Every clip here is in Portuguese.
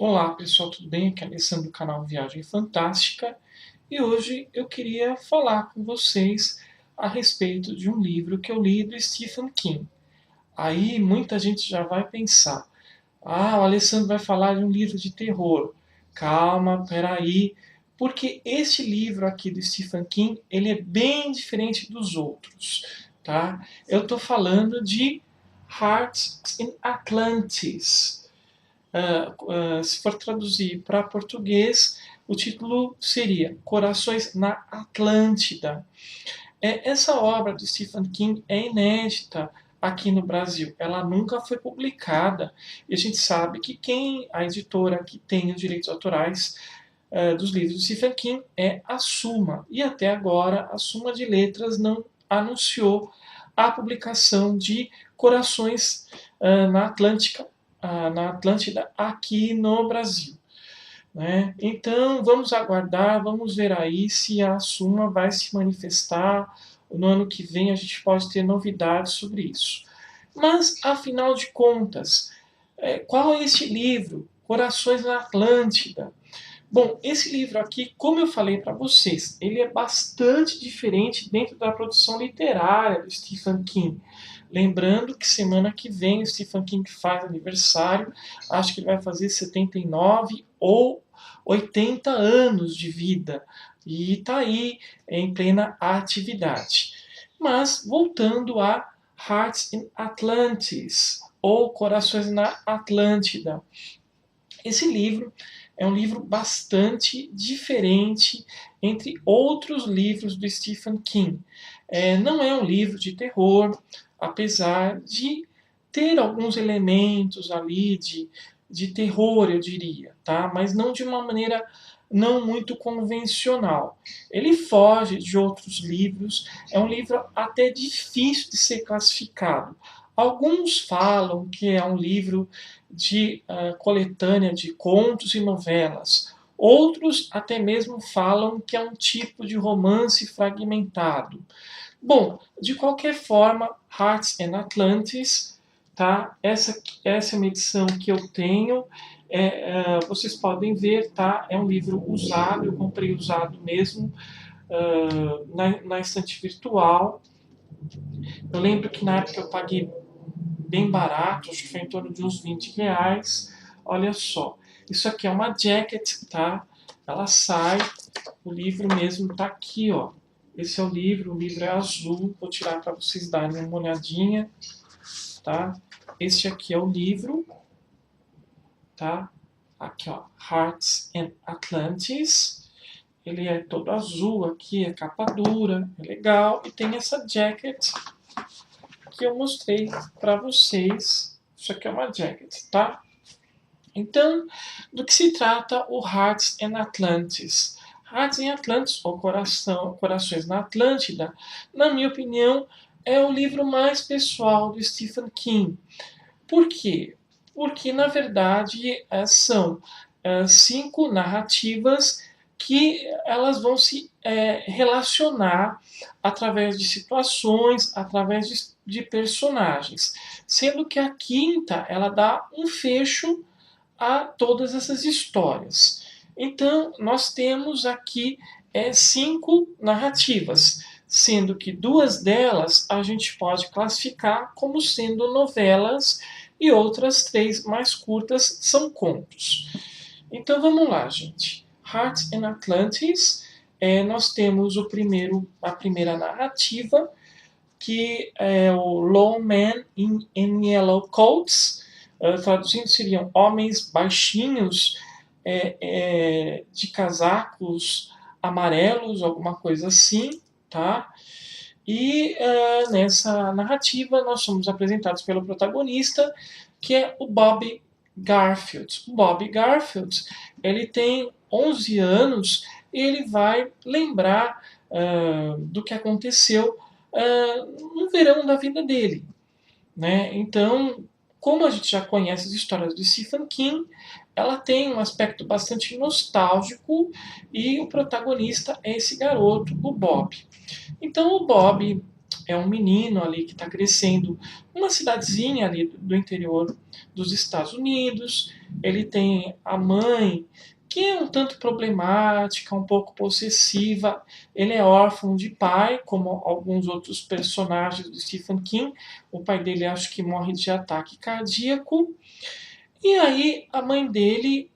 Olá pessoal, tudo bem? Aqui é Alessandro do canal Viagem Fantástica e hoje eu queria falar com vocês a respeito de um livro que eu li do Stephen King. Aí muita gente já vai pensar: ah, o Alessandro vai falar de um livro de terror. Calma, peraí, porque esse livro aqui do Stephen King ele é bem diferente dos outros, tá? Eu estou falando de Hearts in Atlantis. Se for traduzir para português, o título seria Corações na Atlântida. Essa obra de Stephen King é inédita aqui no Brasil. Ela nunca foi publicada. E a gente sabe que a editora que tem os direitos autorais dos livros de Stephen King é a Suma. E até agora a Suma de Letras não anunciou a publicação de Corações na Atlântida aqui no Brasil. Né? Então vamos aguardar, vamos ver aí se a Suma vai se manifestar. No ano que vem a gente pode ter novidades sobre isso. Mas, afinal de contas, qual é esse livro? Corações na Atlântida. Bom, esse livro aqui, como eu falei para vocês, ele é bastante diferente dentro da produção literária do Stephen King. Lembrando que semana que vem o Stephen King faz aniversário, acho que ele vai fazer 79 ou 80 anos de vida. E está aí em plena atividade. Mas voltando a Hearts in Atlantis, ou Corações na Atlântida. Esse livro é um livro bastante diferente entre outros livros do Stephen King. Não é um livro de terror, apesar de ter alguns elementos ali de terror, eu diria, tá? Mas não de uma maneira não muito convencional. Ele foge de outros livros, é um livro até difícil de ser classificado. Alguns falam que é um livro de coletânea de contos e novelas. Outros até mesmo falam que é um tipo de romance fragmentado. Bom, de qualquer forma, Hearts and Atlantis, tá? Essa é uma edição que eu tenho. Vocês podem ver, tá? É um livro usado, eu comprei usado mesmo na estante virtual. Eu lembro que na época eu paguei bem barato, acho que foi em torno de uns R$ 20. Olha só, isso aqui é uma jacket, tá? Ela sai, o livro mesmo tá aqui, ó. Esse é o livro é azul, vou tirar para vocês darem uma olhadinha, tá? Este aqui é o livro, tá? Aqui, ó, Hearts and Atlantis. Ele é todo azul aqui, é capa dura, é legal. E tem essa jacket que eu mostrei para vocês. Isso aqui é uma jacket, tá? Então, do que se trata o Hearts and Atlantis? Hearts in Atlantis, ou Corações na Atlântida, na minha opinião, é o livro mais pessoal do Stephen King. Por quê? Porque, na verdade, são 5 narrativas que elas vão se relacionar através de situações, através de personagens. Sendo que a quinta, ela dá um fecho a todas essas histórias. Então, nós temos aqui 5 narrativas, sendo que 2 delas a gente pode classificar como sendo novelas e outras 3 mais curtas são contos. Então vamos lá, gente. Hearts and Atlantis, nós temos a primeira narrativa, que é o Low Men in Yellow Coats, traduzindo seriam homens baixinhos de casacos amarelos, alguma coisa assim, tá? E nessa narrativa nós somos apresentados pelo protagonista, que é o Bob Garfield. O Bob Garfield, ele tem 11 anos e ele vai lembrar do que aconteceu no verão da vida dele. Né? Então, como a gente já conhece as histórias de Stephen King, ela tem um aspecto bastante nostálgico e o protagonista é esse garoto, o Bob. Então, o Bob é um menino ali que está crescendo numa cidadezinha ali do interior dos Estados Unidos. Ele tem a mãe que é um tanto problemática, um pouco possessiva. Ele é órfão de pai, como alguns outros personagens do Stephen King. O pai dele acho que morre de ataque cardíaco. E aí a mãe dele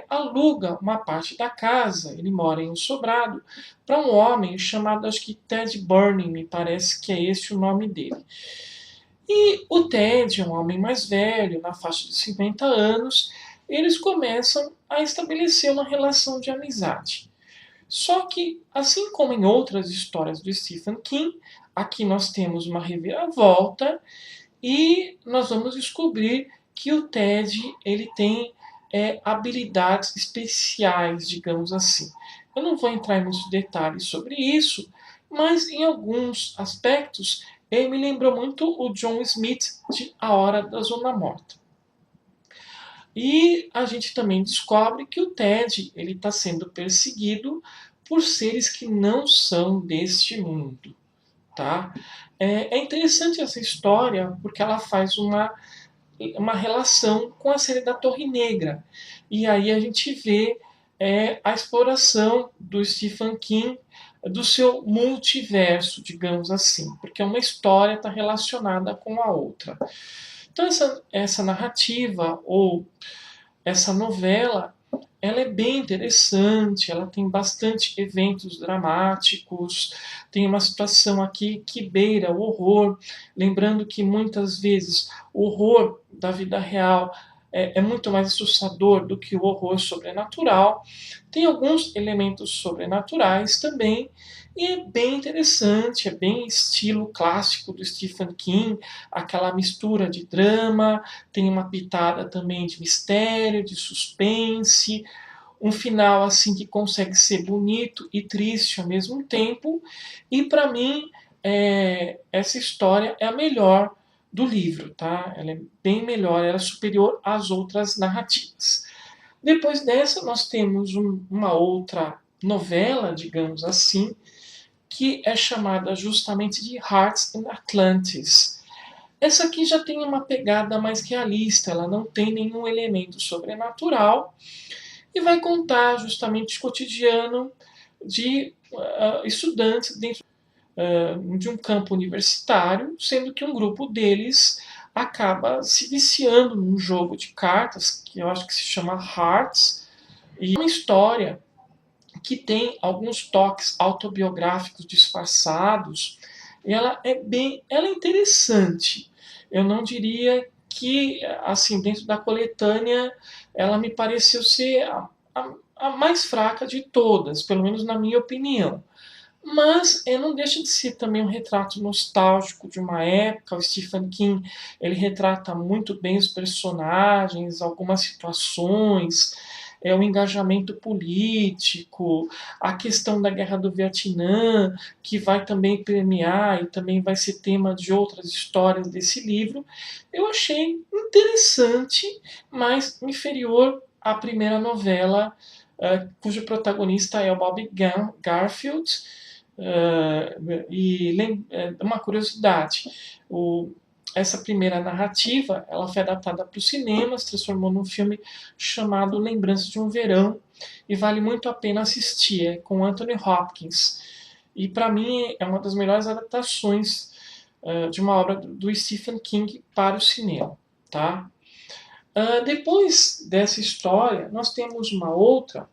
aluga uma parte da casa, ele mora em um sobrado, para um homem chamado, acho que Ted Burning, me parece que é esse o nome dele. E o Ted é um homem mais velho, na faixa de 50 anos, e eles começam a estabelecer uma relação de amizade. Só que, assim como em outras histórias do Stephen King, aqui nós temos uma reviravolta e nós vamos descobrir que o Ted ele tem habilidades especiais, digamos assim. Eu não vou entrar em muitos detalhes sobre isso, mas em alguns aspectos ele me lembrou muito o John Smith de A Hora da Zona Morta. E a gente também descobre que o Ted ele está sendo perseguido por seres que não são deste mundo, tá? É interessante essa história porque ela faz uma relação com a série da Torre Negra. E aí a gente vê a exploração do Stephen King do seu multiverso, digamos assim, porque uma história está relacionada com a outra. Então essa narrativa ou essa novela ela é bem interessante, ela tem bastante eventos dramáticos, tem uma situação aqui que beira o horror, lembrando que muitas vezes o horror da vida real é muito mais assustador do que o horror sobrenatural. Tem alguns elementos sobrenaturais também, e é bem interessante, é bem estilo clássico do Stephen King, aquela mistura de drama, tem uma pitada também de mistério, de suspense, um final assim que consegue ser bonito e triste ao mesmo tempo. E para mim, essa história é a melhor do livro, tá? Ela é bem melhor, ela é superior às outras narrativas. Depois dessa, nós temos uma outra novela, digamos assim, que é chamada justamente de Hearts in Atlantis. Essa aqui já tem uma pegada mais realista, ela não tem nenhum elemento sobrenatural e vai contar justamente o cotidiano de estudantes dentro de um campo universitário, sendo que um grupo deles acaba se viciando num jogo de cartas, que eu acho que se chama Hearts, e é uma história que tem alguns toques autobiográficos disfarçados. Ela é interessante. Eu não diria que, assim, dentro da coletânea, ela me pareceu ser a mais fraca de todas, pelo menos na minha opinião. Mas não deixa de ser também um retrato nostálgico de uma época. O Stephen King ele retrata muito bem os personagens, algumas situações, o engajamento político, a questão da guerra do Vietnã, que vai também permear e também vai ser tema de outras histórias desse livro. Eu achei interessante, mas inferior à primeira novela, cujo protagonista é o Bob Garfield. Uma curiosidade, essa primeira narrativa ela foi adaptada para os cinemas, transformou num filme chamado Lembranças de um Verão e vale muito a pena assistir, com Anthony Hopkins. E para mim é uma das melhores adaptações de uma obra do Stephen King para o cinema. Tá? Depois dessa história, nós temos uma outra.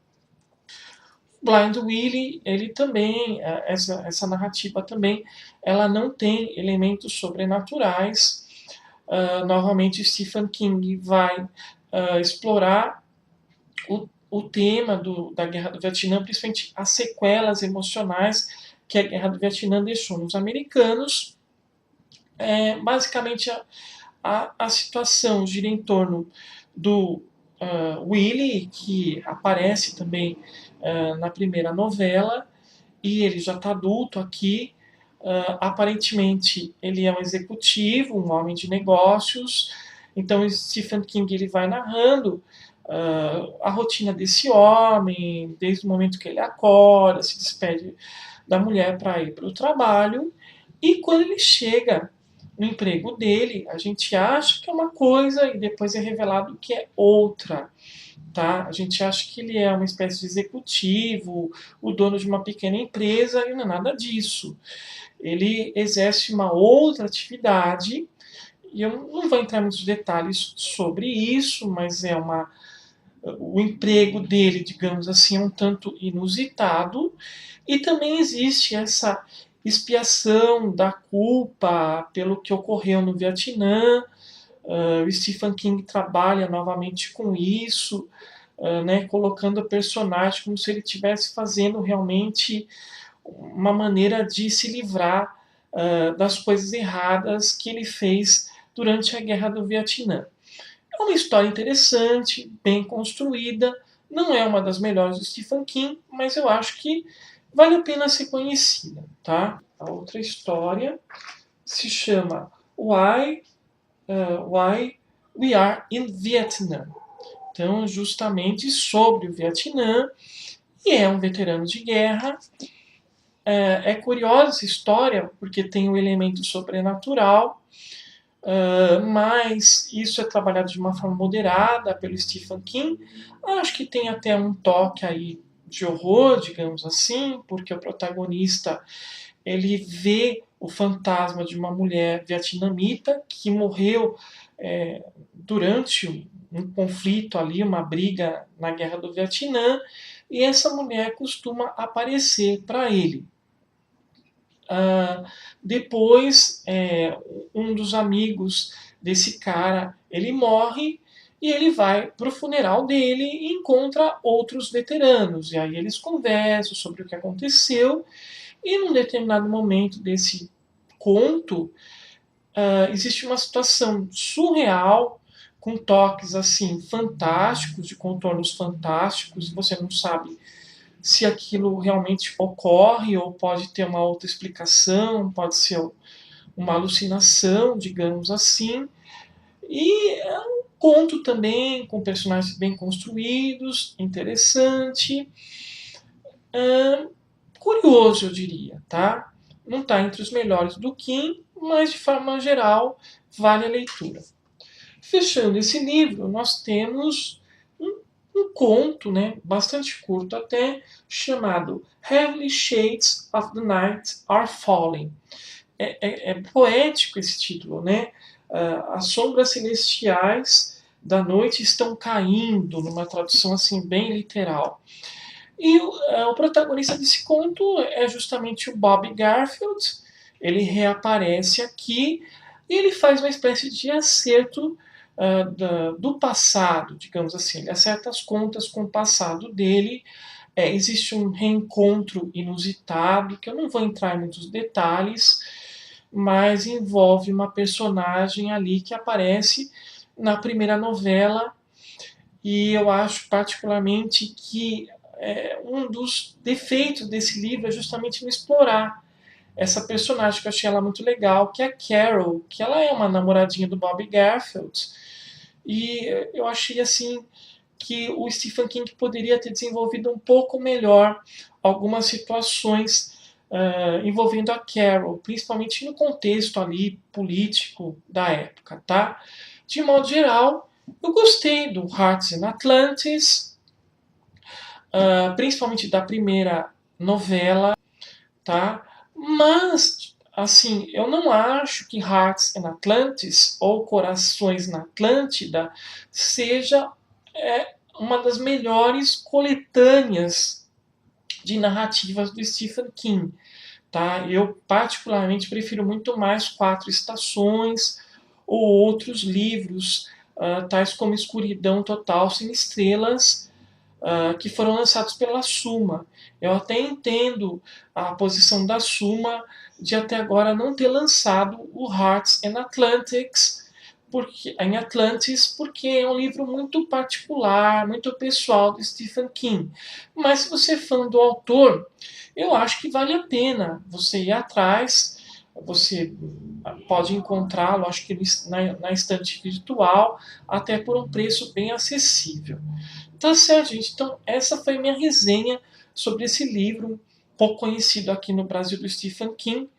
Blind Willie, ele também, essa narrativa também, ela não tem elementos sobrenaturais. Novamente, Stephen King vai explorar o tema da Guerra do Vietnã, principalmente as sequelas emocionais que a Guerra do Vietnã deixou nos americanos. Basicamente, a situação gira em torno do Willie, que aparece também na primeira novela, e ele já está adulto aqui. Aparentemente, ele é um executivo, um homem de negócios. Então, Stephen King ele vai narrando a rotina desse homem, desde o momento que ele acorda, se despede da mulher para ir para o trabalho. E quando ele chega no emprego dele, a gente acha que é uma coisa e depois é revelado que é outra. Tá? A gente acha que ele é uma espécie de executivo, o dono de uma pequena empresa, e não é nada disso. Ele exerce uma outra atividade, e eu não vou entrar em muitos detalhes sobre isso, mas o emprego dele, digamos assim, é um tanto inusitado, e também existe essa expiação da culpa pelo que ocorreu no Vietnã. O Stephen King trabalha novamente com isso, né, colocando o personagem como se ele estivesse fazendo realmente uma maneira de se livrar das coisas erradas que ele fez durante a Guerra do Vietnã. É uma história interessante, bem construída, não é uma das melhores do Stephen King, mas eu acho que vale a pena ser conhecida. Tá? A outra história se chama Why We Are in Vietnam. Então, justamente sobre o Vietnã, e é um veterano de guerra. É curiosa essa história, porque tem um elemento sobrenatural, mas isso é trabalhado de uma forma moderada pelo Stephen King. Acho que tem até um toque aí de horror, digamos assim, porque o protagonista ele vê o fantasma de uma mulher vietnamita que morreu durante um conflito ali, uma briga na Guerra do Vietnã, e essa mulher costuma aparecer para ele. Depois, um dos amigos desse cara, ele morre e ele vai para o funeral dele e encontra outros veteranos. E aí eles conversam sobre o que aconteceu. E num determinado momento desse conto, existe uma situação surreal, com toques assim fantásticos, de contornos fantásticos, e você não sabe se aquilo realmente ocorre ou pode ter uma outra explicação, pode ser uma alucinação, digamos assim. E é um conto também com personagens bem construídos, interessante, curioso, eu diria, tá? Não está entre os melhores do Kim, mas de forma geral vale a leitura. Fechando esse livro, nós temos um conto, né, bastante curto até, chamado Heavy Shades of the Night Are Falling. É poético esse título, né? As sombras celestiais da noite estão caindo, numa tradução assim bem literal. E o protagonista desse conto é justamente o Bob Garfield. Ele reaparece aqui e ele faz uma espécie de acerto do passado, digamos assim. Ele acerta as contas com o passado dele. Existe um reencontro inusitado, que eu não vou entrar em muitos detalhes, mas envolve uma personagem ali que aparece na primeira novela. E eu acho particularmente que um dos defeitos desse livro é justamente não explorar essa personagem, que eu achei ela muito legal, que é a Carol, que ela é uma namoradinha do Bob Garfield. E eu achei assim que o Stephen King poderia ter desenvolvido um pouco melhor algumas situações envolvendo a Carol, principalmente no contexto ali político da época, tá? De modo geral, eu gostei do Hearts in Atlantis, principalmente da primeira novela, tá? Mas, assim, eu não acho que Hearts in Atlantis ou Corações na Atlântida seja uma das melhores coletâneas de narrativas do Stephen King. Tá? Eu particularmente prefiro muito mais Quatro Estações ou outros livros, tais como Escuridão Total Sem Estrelas, que foram lançados pela Suma. Eu até entendo a posição da Suma de até agora não ter lançado o Hearts and Atlantics, em Atlantis, porque é um livro muito particular, muito pessoal do Stephen King. Mas se você é fã do autor, eu acho que vale a pena você ir atrás. Você pode encontrá-lo, acho que na estante virtual, até por um preço bem acessível. Tá certo, gente. Então, essa foi a minha resenha sobre esse livro, pouco conhecido aqui no Brasil, do Stephen King,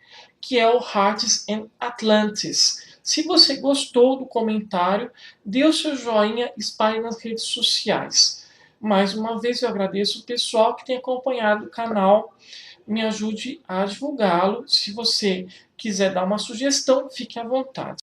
que é o Hearts and Atlantis. Se você gostou do comentário, dê o seu joinha, espalhe nas redes sociais. Mais uma vez eu agradeço o pessoal que tem acompanhado o canal, me ajude a divulgá-lo. Se você quiser dar uma sugestão, fique à vontade.